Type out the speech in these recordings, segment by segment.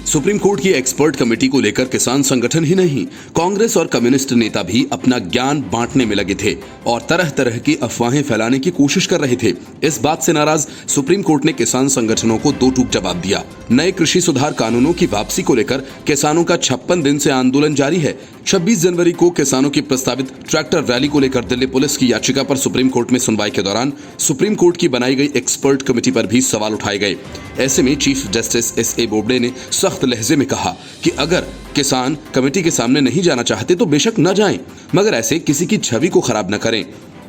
Supreme court की expert committee को लेकर किसान संगठन ही नहीं, कांग्रेस और कम्युनिस्ट नेता भी अपना ज्ञान बांटने में लगे थे और तरह तरह की अफवाहें फैलाने की कोशिश कर रहे थे। इस बात से नाराज सुप्रीम कोर्ट ने किसान संगठनों को दो टूक जवाब दिया। नए कृषि सुधार कानूनों की वापसी को लेकर किसानों का 56 दिन से आंदोलन जारी है। 26 जनवरी को किसानों की प्रस्तावित ट्रैक्टर रैली को लेकर दिल्ली पुलिस की याचिका पर सुप्रीम कोर्ट में सुनवाई के दौरान सुप्रीम कोर्ट की बनाई गई एक्सपर्ट कमेटी पर भी सवाल उठाए गए। ऐसे में चीफ जस्टिस एस.ए. बोबडे ने सख्त लहजे में कहा कि अगर किसान कमेटी के सामने नहीं जाना चाहते तो बेशक न जाएं, मगर ऐसे किसी की छवि को खराब न करें।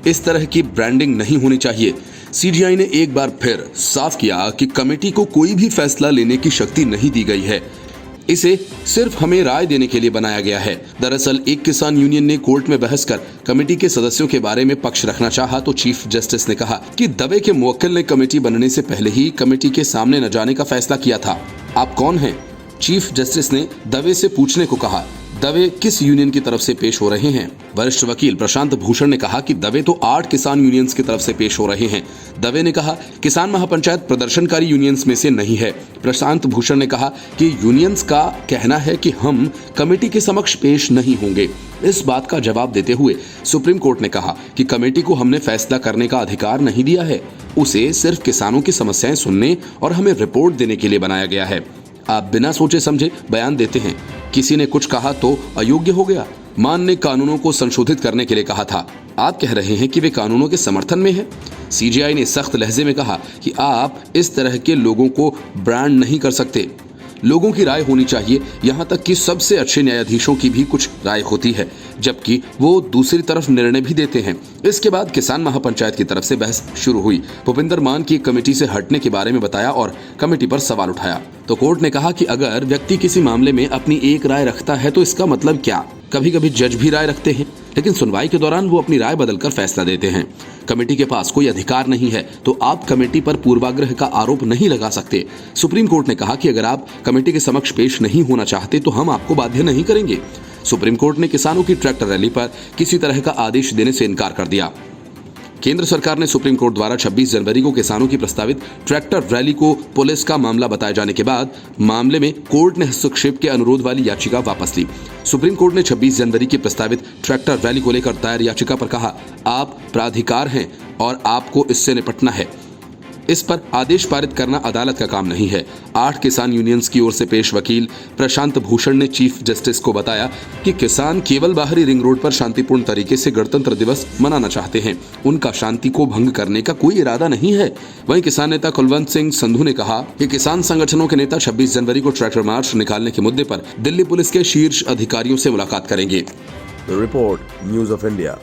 इस तरह की ब्रांडिंग नहीं होनी चाहिए। सीजीआई ने एक बार फिर साफ किया कि कमेटी को कोई भी फैसला लेने की शक्ति नहीं दी गई है, इसे सिर्फ हमें राय देने के लिए बनाया गया है। दरअसल एक किसान यूनियन ने कोर्ट में बहस कर कमेटी के सदस्यों के बारे में पक्ष रखना चाहा तो चीफ जस्टिस ने कहा कि दवे के मुवक्किल ने कमेटी बनने से पहले ही कमेटी के सामने न जाने का फैसला किया था। आप कौन हैं? चीफ जस्टिस ने दवे से पूछने को कहा। दवे किस यूनियन की तरफ से पेश हो रहे हैं? वरिष्ठ वकील प्रशांत भूषण ने कहा कि दवे तो 8 किसान यूनियंस की तरफ से पेश हो रहे हैं। दवे ने कहा किसान महापंचायत प्रदर्शनकारी यूनियंस में से नहीं है। प्रशांत भूषण ने कहा कि यूनियंस का कहना है कि हम कमेटी के समक्ष पेश नहीं होंगे। इस बात का जवाब देते हुए सुप्रीम कोर्ट ने कहा कि कमेटी को हमने फैसला करने का अधिकार नहीं दिया है, उसे सिर्फ किसानों की समस्याएं सुनने और हमें रिपोर्ट देने के लिए बनाया गया है। आप बिना सोचे समझे बयान देते हैं। किसी ने कुछ कहा तो अयोग्य हो गया। मान ने कानूनों को संशोधित करने के लिए कहा था, आप कह रहे हैं कि वे कानूनों के समर्थन में है। सीजीआई ने सख्त लहजे में कहा कि आप इस तरह के लोगों को ब्रांड नहीं कर सकते। लोगों की राय होनी चाहिए, यहाँ तक कि सबसे अच्छे न्यायाधीशों की भी कुछ राय होती है, जबकि वो दूसरी तरफ निर्णय भी देते हैं। इसके बाद किसान महापंचायत की तरफ से बहस शुरू हुई। भूपिंदर मान की कमेटी से हटने के बारे में बताया और कमेटी पर सवाल उठाया तो कोर्ट ने कहा कि अगर व्यक्ति किसी मामले में अपनी एक राय रखता है तो इसका मतलब क्या? कभी कभी जज भी राय रखते हैं, लेकिन सुनवाई के दौरान वो अपनी राय बदलकर फैसला देते हैं। कमेटी के पास कोई अधिकार नहीं है तो आप कमेटी पर पूर्वाग्रह का आरोप नहीं लगा सकते। सुप्रीम कोर्ट ने कहा कि अगर आप कमेटी के समक्ष पेश नहीं होना चाहते तो हम आपको बाध्य नहीं करेंगे। सुप्रीम कोर्ट ने किसानों की ट्रैक्टर रैली पर किसी तरह का आदेश देने से इनकार कर दिया। केंद्र सरकार ने सुप्रीम कोर्ट द्वारा 26 जनवरी को किसानों की प्रस्तावित ट्रैक्टर रैली को पुलिस का मामला बताए जाने के बाद मामले में कोर्ट ने हस्तक्षेप के अनुरोध वाली याचिका वापस ली। सुप्रीम कोर्ट ने 26 जनवरी की प्रस्तावित ट्रैक्टर रैली को लेकर दायर याचिका पर कहा, आप प्राधिकार हैं और आपको इससे निपटना है। इस पर आदेश पारित करना अदालत का काम नहीं है। 8 किसान यूनियंस की ओर से पेश वकील प्रशांत भूषण ने चीफ जस्टिस को बताया कि किसान केवल बाहरी रिंग रोड पर शांतिपूर्ण तरीके से गणतंत्र दिवस मनाना चाहते हैं, उनका शांति को भंग करने का कोई इरादा नहीं है। वहीं किसान नेता कुलवंत सिंह संधू ने कहा कि किसान संगठनों के नेता 26 जनवरी को ट्रैक्टर मार्च निकालने के मुद्दे पर दिल्ली पुलिस के शीर्ष अधिकारियों से मुलाकात करेंगे। The Report, News of India।